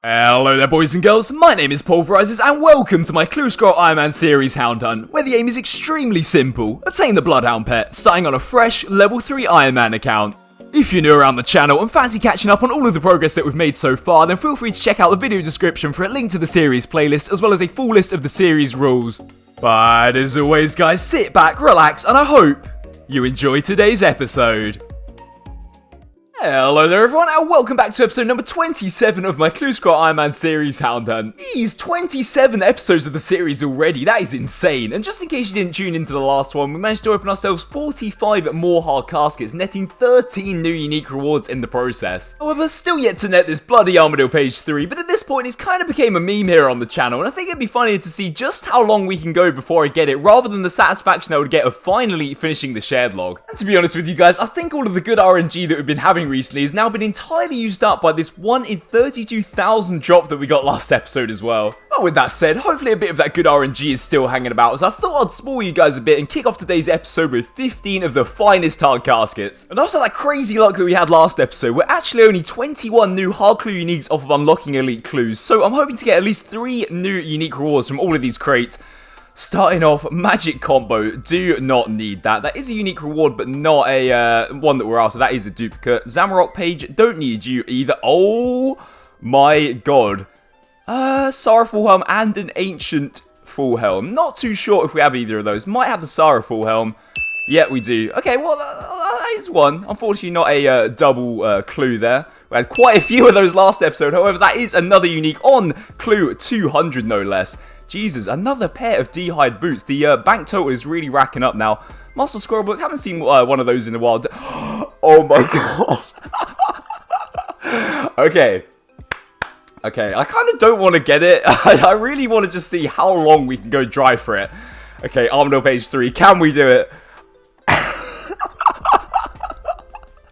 Hello there boys and girls, my name is Paul Verizes and welcome to my Clue Scroll Ironman series Hound Hunt, where the aim is extremely simple: obtain the bloodhound pet, starting on a fresh level 3 Ironman account. If you're new around the channel and fancy catching up on all of the progress that we've made so far, then feel free to check out the video description for a link to the series playlist as well as a full list of the series rules. But as always guys, sit back, relax, and I hope you enjoy today's episode. Hello there everyone, and welcome back to episode number 27 of my Clue Scroll Ironman series Hound Hunt. These 27 episodes of the series already, that is insane. And just in case you didn't tune into the last one, we managed to open ourselves 45 more hard caskets, netting 13 new unique rewards in the process. However, still yet to net this bloody Armadillo page 3, but at this point it's kind of became a meme here on the channel, and I think it'd be funnier to see just how long we can go before I get it, rather than the satisfaction I would get of finally finishing the shared log. And to be honest with you guys, I think all of the good RNG that we've been having recently has now been entirely used up by this 1 in 32,000 drop that we got last episode as well. But with that said, hopefully a bit of that good RNG is still hanging about, as I thought I'd spoil you guys a bit and kick off today's episode with 15 of the finest hard caskets. And after that crazy luck that we had last episode, we're actually only 21 new hard clue uniques off of unlocking elite clues, so I'm hoping to get at least 3 new unique rewards from all of these crates. Starting off, magic combo, do not need that. That is a unique reward, but not a one that we're after. That is a duplicate. Zamarok page, don't need you either. Oh my god. Sara full helm and an ancient full helm. Not too sure if we have either of those. Might have the Sara full helm. Yeah, we do. Okay, well, that is one. Unfortunately, not a double clue there. We had quite a few of those last episode. However, that is another unique on clue 200, no less. Jesus, another pair of D-hide boots. The bank total is really racking up now. Muscle Squirrel Book, haven't seen one of those in a while. Oh my god. Okay, I kind of don't want to get it. I really want to just see how long we can go dry for it. Okay, Armadillo page 3, can we do it?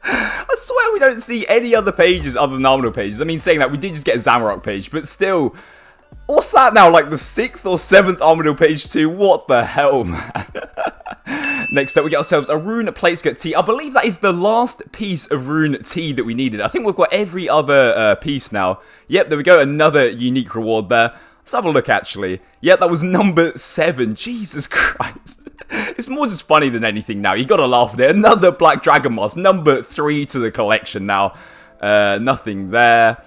I swear we don't see any other pages other than Armadillo pages. I mean, saying that, we did just get a Zamarok page, but still... What's that now, like the 6th or 7th Armadillo page 2? What the hell, man? Next up, we get ourselves a Rune Plateskirt Tea. I believe that is the last piece of Rune Tea that we needed. I think we've got every other piece now. Yep, there we go, another unique reward there. Let's have a look, actually. Yep, that was number 7. Jesus Christ. It's more just funny than anything now. You gotta laugh at it. Another Black Dragon Mask, number 3 to the collection now. Nothing there.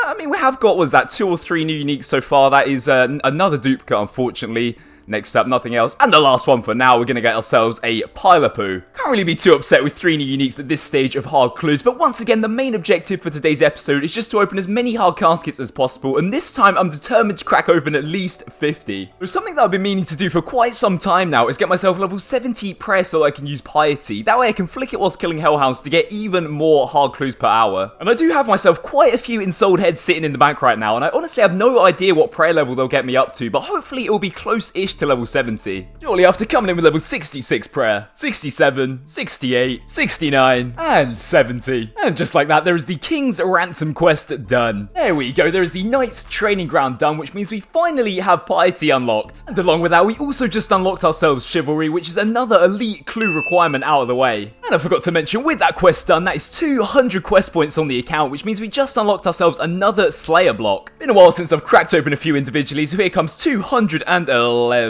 I mean, we have got, was that 2 or 3 new uniques so far? That is another duplicate, unfortunately. Next up, nothing else. And the last one for now, we're going to get ourselves a pile of poo. Can't really be too upset with 3 new uniques at this stage of hard clues, but once again, the main objective for today's episode is just to open as many hard caskets as possible, and this time I'm determined to crack open at least 50. There's something that I've been meaning to do for quite some time now, is get myself level 70 prayer so I can use piety. That way I can flick it whilst killing hellhounds to get even more hard clues per hour. And I do have myself quite a few ensouled heads sitting in the bank right now, and I honestly have no idea what prayer level they'll get me up to, but hopefully it will be close-ish to level 70. Shortly after coming in with level 66 prayer, 67, 68, 69, and 70. And just like that, there is the King's Ransom quest done. There we go, there is the Knight's Training Ground done, which means we finally have piety unlocked. And along with that, we also just unlocked ourselves Chivalry, which is another elite clue requirement out of the way. And I forgot to mention, with that quest done, that is 200 quest points on the account, which means we just unlocked ourselves another Slayer block. Been a while since I've cracked open a few individually, so here comes 211.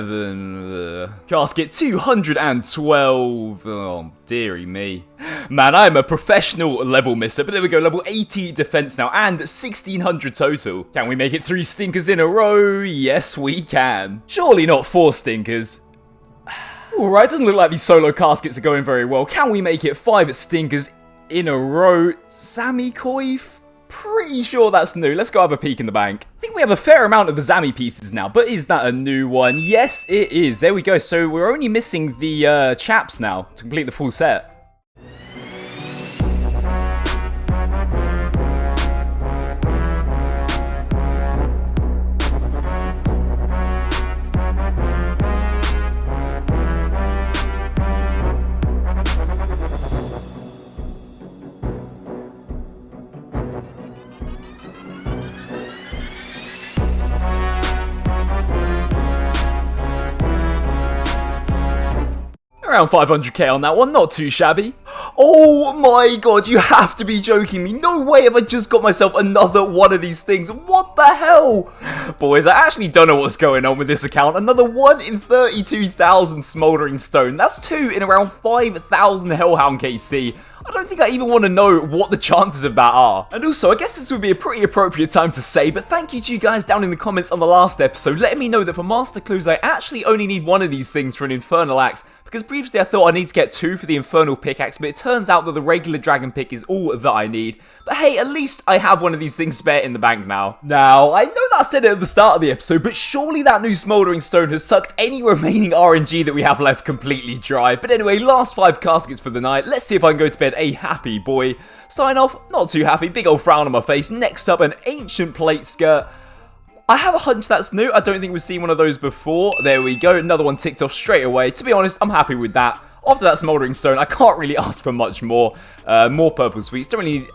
Casket 212. Oh, dearie me. Man, I'm a professional level misser, but there we go, level 80 defense now, and 1600 total. Can we make it 3 stinkers in a row? Yes, we can. Surely not 4 stinkers. Alright, doesn't look like these solo caskets are going very well. Can we make it 5 stinkers in a row? Zami Coif? Pretty sure that's new. Let's go have a peek in the bank. I think we have a fair amount of the Zami pieces now, but is that a new one? Yes, it is. There we go. So we're only missing the chaps now to complete the full set. Around 500k on that one, not too shabby. Oh my god, you have to be joking me. No way have I just got myself another one of these things. What the hell? Boys, I actually don't know what's going on with this account. Another 1 in 32,000 Smouldering Stone. That's 2 in around 5,000 Hellhound KC. I don't think I even want to know what the chances of that are. And also, I guess this would be a pretty appropriate time to say, but thank you to you guys down in the comments on the last episode, letting me know that for Master Clues, I actually only need 1 of these things for an Infernal Axe. Because previously I thought I need to get 2 for the Infernal Pickaxe, but it turns out that the regular Dragon Pick is all that I need. But hey, at least I have one of these things spare in the bank now. Now, I know that I said it at the start of the episode, but surely that new Smouldering Stone has sucked any remaining RNG that we have left completely dry. But anyway, last 5 caskets for the night. Let's see if I can go to bed a happy boy. Sign off, not too happy, big old frown on my face. Next up, an Ancient Plate Skirt. I have a hunch that's new. I don't think we've seen one of those before. There we go. Another one ticked off straight away. To be honest, I'm happy with that. After that Smouldering Stone, I can't really ask for much more. More Purple Sweets. Don't really need...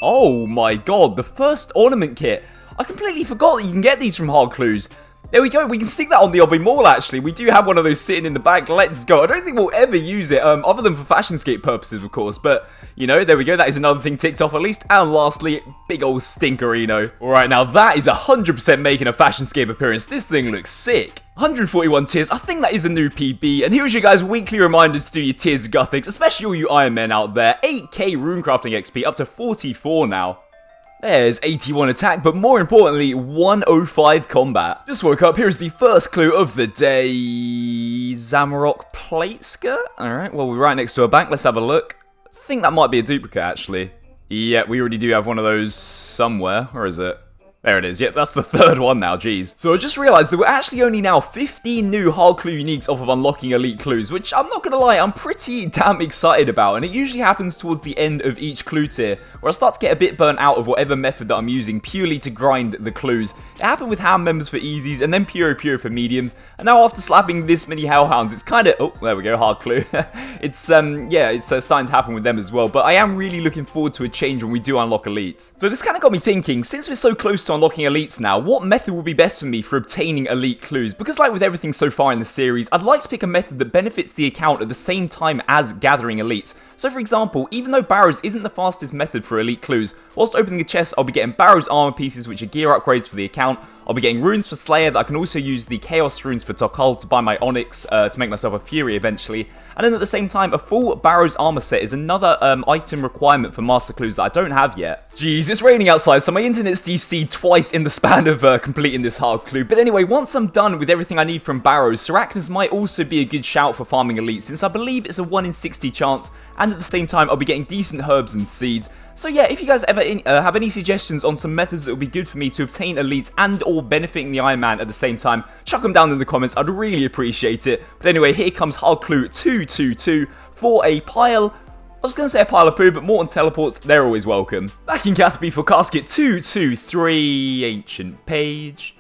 Oh my god, the first Ornament kit. I completely forgot that you can get these from Hard Clues. There we go. We can stick that on the Obby Mall, actually. We do have one of those sitting in the bag. Let's go. I don't think we'll ever use it, other than for Fashionscape purposes, of course. But, you know, there we go. That is another thing ticked off at least. And lastly, big old Stinkerino. All right, now that is 100% making a Fashionscape appearance. This thing looks sick. 141 tiers. I think that is a new PB. And here's your guys' weekly reminders to do your tiers of Gothics, especially all you Ironmen out there. 8k runecrafting XP, up to 44 now. There's 81 attack, but more importantly, 105 combat. Just woke up, here's the first clue of the day. Zamorak Plate Skirt? Alright, well, we're right next to a bank, let's have a look. I think that might be a duplicate, actually. Yeah, we already do have one of those somewhere. Where is it? There it is. Yep, that's the 3rd one now, jeez. So I just realized that we're actually only now 15 new hard clue uniques off of unlocking elite clues, which I'm not gonna lie, I'm pretty damn excited about. And it usually happens towards the end of each clue tier, where I start to get a bit burnt out of whatever method that I'm using purely to grind the clues. It happened with Ham members for easies, and then Puro for mediums. And now after slapping this many Hellhounds, it's kind of... Oh, there we go, hard clue. It's, yeah, it's starting to happen with them as well. But I am really looking forward to a change when we do unlock elites. So this kind of got me thinking, since we're so close to unlocking elites now, what method would be best for me for obtaining elite clues? Because like with everything so far in the series, I'd like to pick a method that benefits the account at the same time as gathering elites. So for example, even though Barrows isn't the fastest method for elite clues, whilst opening the chest I'll be getting Barrows armor pieces which are gear upgrades for the account. I'll be getting runes for Slayer that I can also use the Chaos runes for Tokal to buy my Onyx to make myself a Fury eventually. And then at the same time, a full Barrows armor set is another item requirement for Master Clues that I don't have yet. Jeez, it's raining outside, so my internet's DC'd twice in the span of completing this hard clue. But anyway, once I'm done with everything I need from Barrows, Sarachnas might also be a good shout for farming elites, since I believe it's a 1 in 60 chance, and at the same time, I'll be getting decent herbs and seeds. So yeah, if you guys ever have any suggestions on some methods that would be good for me to obtain elites and or benefiting the Iron Man at the same time, chuck them down in the comments, I'd really appreciate it. But anyway, here comes hard clue 222 for a pile... I was going to say a pile of poo, but Morton teleports, they're always welcome. Back in Cathby for casket 223, Ancient Page.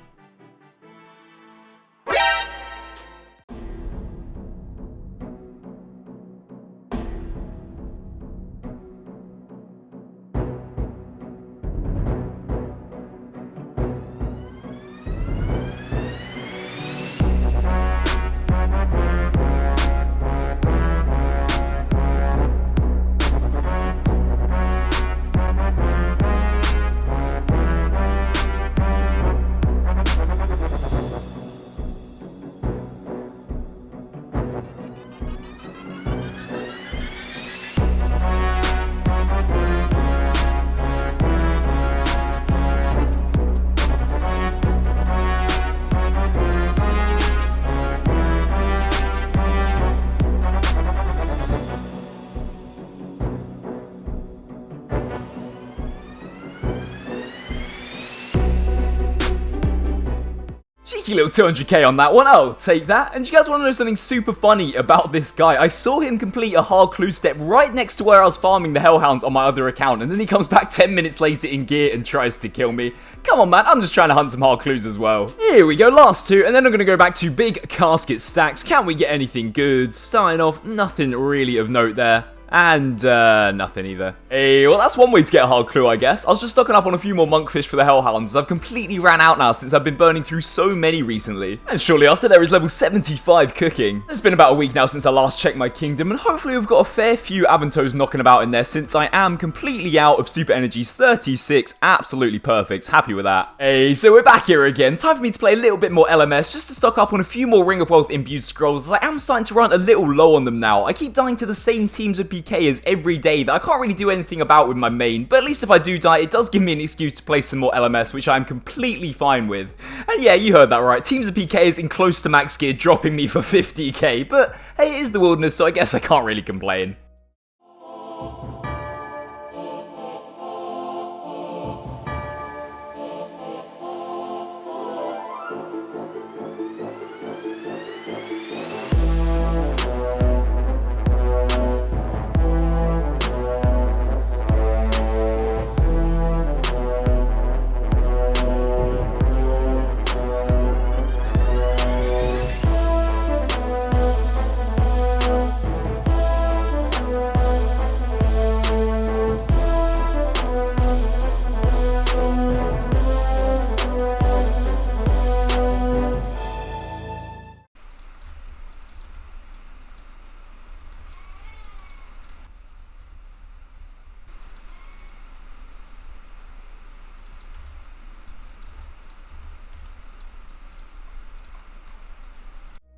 Cheeky little 200k on that one, I'll take that. And you guys want to know something super funny about this guy? I saw him complete a hard clue step right next to where I was farming the Hellhounds on my other account, and then he comes back 10 minutes later in gear and tries to kill me. Come on, man, I'm just trying to hunt some hard clues as well. Here we go, last 2, and then I'm going to go back to big casket stacks. Can we get anything good? Starting off, nothing really of note there. And, nothing either. Hey, well, that's one way to get a hard clue, I guess. I was just stocking up on a few more monkfish for the hellhounds. I've completely ran out now since I've been burning through so many recently. And shortly after, there is level 75 cooking. It's been about a week now since I last checked my kingdom, and hopefully we've got a fair few Avantos knocking about in there since I am completely out of super energies. 36, absolutely perfect. Happy with that. Hey, so we're back here again. Time for me to play a little bit more LMS, just to stock up on a few more Ring of Wealth imbued scrolls, as I am starting to run a little low on them now. I keep dying to the same teams of PKers every day that I can't really do anything about with my main, but at least if I do die, it does give me an excuse to play some more LMS, which I'm completely fine with. And yeah, you heard that right, teams of PKers in close to max gear dropping me for 50k, but hey, it is the wilderness, so I guess I can't really complain.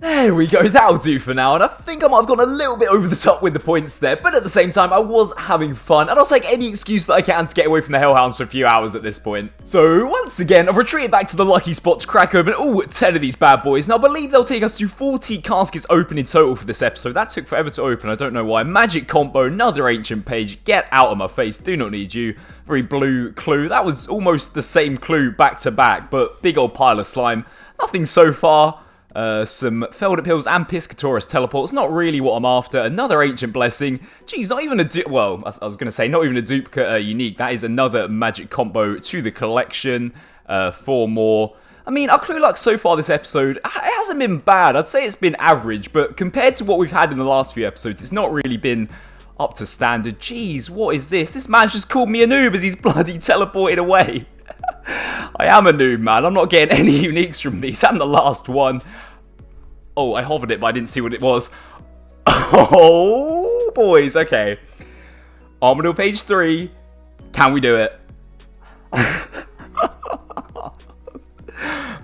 There we go, that'll do for now, and I think I might have gone a little bit over the top with the points there, but at the same time, I was having fun, and I'll take any excuse that I can to get away from the Hellhounds for a few hours at this point. So, once again, I've retreated back to the lucky spot to crack open all 10 of these bad boys, and I believe they'll take us to 40 caskets open in total for this episode. That took forever to open, I don't know why. Magic combo, another ancient page, get out of my face, do not need you. Very blue clue, that was almost the same clue back to back, but big old pile of slime. Nothing so far. Some Felder Pills and Piscatorus teleports, not really what I'm after. Another Ancient Blessing. Geez, not even a well, I was going to say, not even a duplicate unique. That is another magic combo to the collection. 4 more. I mean, our clue luck so far this episode, it hasn't been bad. I'd say it's been average, but compared to what we've had in the last few episodes, it's not really been up to standard. Jeez, what is this? This man's just called me a noob as he's bloody teleported away. I am a noob, man. I'm not getting any uniques from these. I'm the last one. Oh, I hovered it, but I didn't see what it was. Oh, boys. Okay. Armadillo page 3. Can we do it?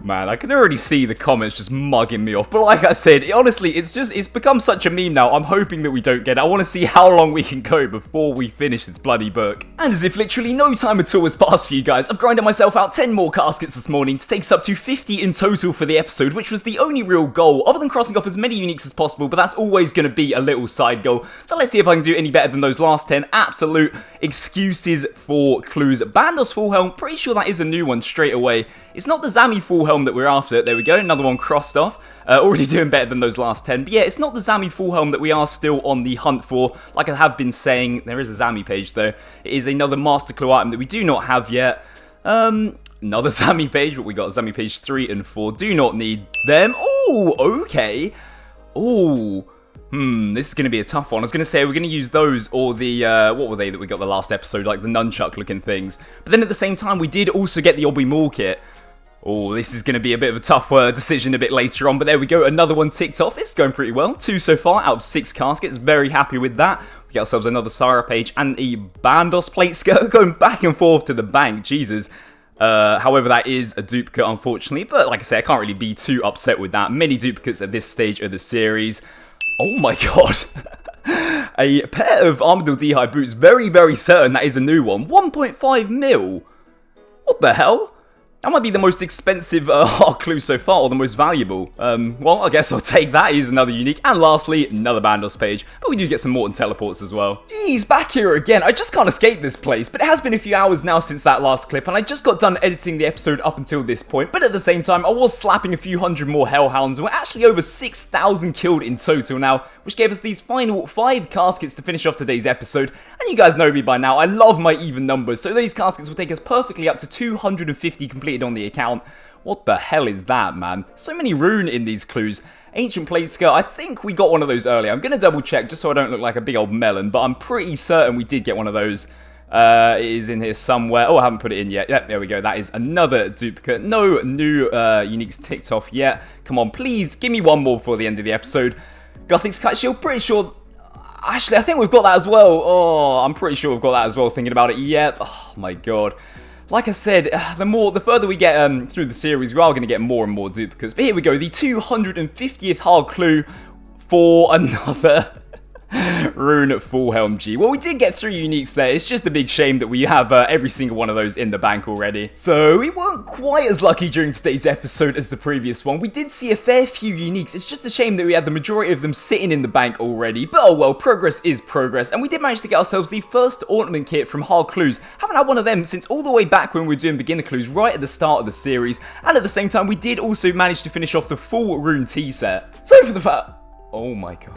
Man, I can already see the comments just mugging me off. But like I said, honestly, it's become such a meme now. I'm hoping that we don't get it. I want to see how long we can go before we finish this bloody book. And as if literally no time at all has passed for you guys, I've grinded myself out 10 more caskets this morning to take us up to 50 in total for the episode, which was the only real goal, other than crossing off as many uniques as possible, but that's always going to be a little side goal. So let's see if I can do any better than those last 10 absolute excuses for clues. Bandos full helm, pretty sure that is a new one straight away. It's not the Zami full helm that we're after. There we go, another one crossed off. Already doing better than those last 10. But yeah, it's not the Zami full helm that we are still on the hunt for. Like I have been saying, there is a Zami page though. It is another master clue item that we do not have yet. Another Zami page, but we got Zami page 3 and 4. Do not need them. Oh, okay. Oh, this is going to be a tough one. I was going to say we're going to use those or the, what were they that we got the last episode, like the nunchuck looking things. But then at the same time, we did also get the Obby Maul kit. Oh, this is going to be a bit of a tough decision a bit later on, but there we go, another one ticked off. It's going pretty well. 2 so far out of 6 caskets. Very happy with that. We get ourselves another Sarah page and a Bandos plate skirt going back and forth to the bank. Jesus. However, that is a duplicate, unfortunately, but like I say, I can't really be too upset with that. Many duplicates at this stage of the series. Oh my god. A pair of Armadillo D-High boots. Very, very certain that is a new one. 1.5 mil. What the hell? That might be the most expensive hard clue so far, or the most valuable. Well, I guess I'll take that. Here's another unique. And lastly, another Bandos page. But we do get some Morton teleports as well. Jeez, back here again. I just can't escape this place. But it has been a few hours now since that last clip, and I just got done editing the episode up until this point. But at the same time, I was slapping a few hundred more Hellhounds, and we're actually over 6,000 killed in total now, which gave us these final 5 caskets to finish off today's episode. And you guys know me by now, I love my even numbers, so these caskets will take us perfectly up to 250 completed on the account. What the hell is that, man? So many rune in these clues. Ancient plate skirt, I think we got one of those earlier. I'm going to double check just so I don't look like a big old melon, but I'm pretty certain we did get one of those. It is in here somewhere. Oh, I haven't put it in yet. Yep, there we go. That is another duplicate. No new uniques ticked off yet. Come on, please, give me one more before the end of the episode. Gothic's Kite Shield, pretty sure... Actually, I think we've got that as well. Oh, I'm pretty sure we've got that as well, thinking about it yet. Oh, my God. Like I said, the further we get through the series, we are going to get more and more duplicates. But here we go, the 250th hard clue for another rune full helm G. Well, we did get 3 uniques there. It's just a big shame that we have every single one of those in the bank already. So we weren't quite as lucky during today's episode as the previous one. We did see a fair few uniques. It's just a shame that we had the majority of them sitting in the bank already. But oh well, progress is progress. And we did manage to get ourselves the first ornament kit from hard clues. Haven't had one of them since all the way back when we were doing beginner clues right at the start of the series. And at the same time, we did also manage to finish off the full rune tea set. So for the oh my God.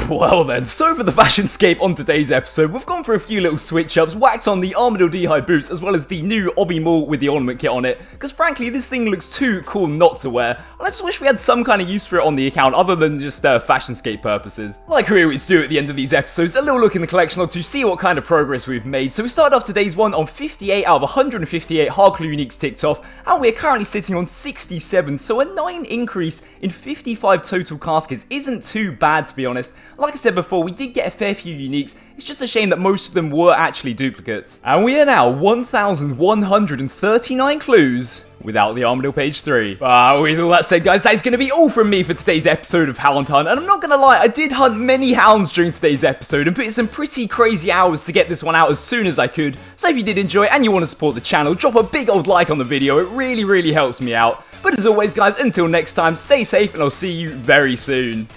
Well then, so for the fashionscape on today's episode, we've gone for a few little switch-ups, whacked on the Armadillo boots, as well as the new Obby Maul with the ornament kit on it, because frankly, this thing looks too cool not to wear, and I just wish we had some kind of use for it on the account, other than just fashionscape purposes. Like we always do at the end of these episodes, a little look in the collection log to see what kind of progress we've made. So we started off today's one on 58 out of 158 hard clue uniques ticked off, and we're currently sitting on 67, so a 9 increase in 55 total caskets isn't too bad, to be honest. Like I said before, we did get a fair few uniques. It's just a shame that most of them were actually duplicates. And we are now 1,139 clues without the Armadillo page 3. With all that said, guys, that is going to be all from me for today's episode of Hound Hunt. And I'm not going to lie, I did hunt many hounds during today's episode and put in some pretty crazy hours to get this one out as soon as I could. So if you did enjoy and you want to support the channel, drop a big old like on the video. It really, really helps me out. But as always, guys, until next time, stay safe and I'll see you very soon.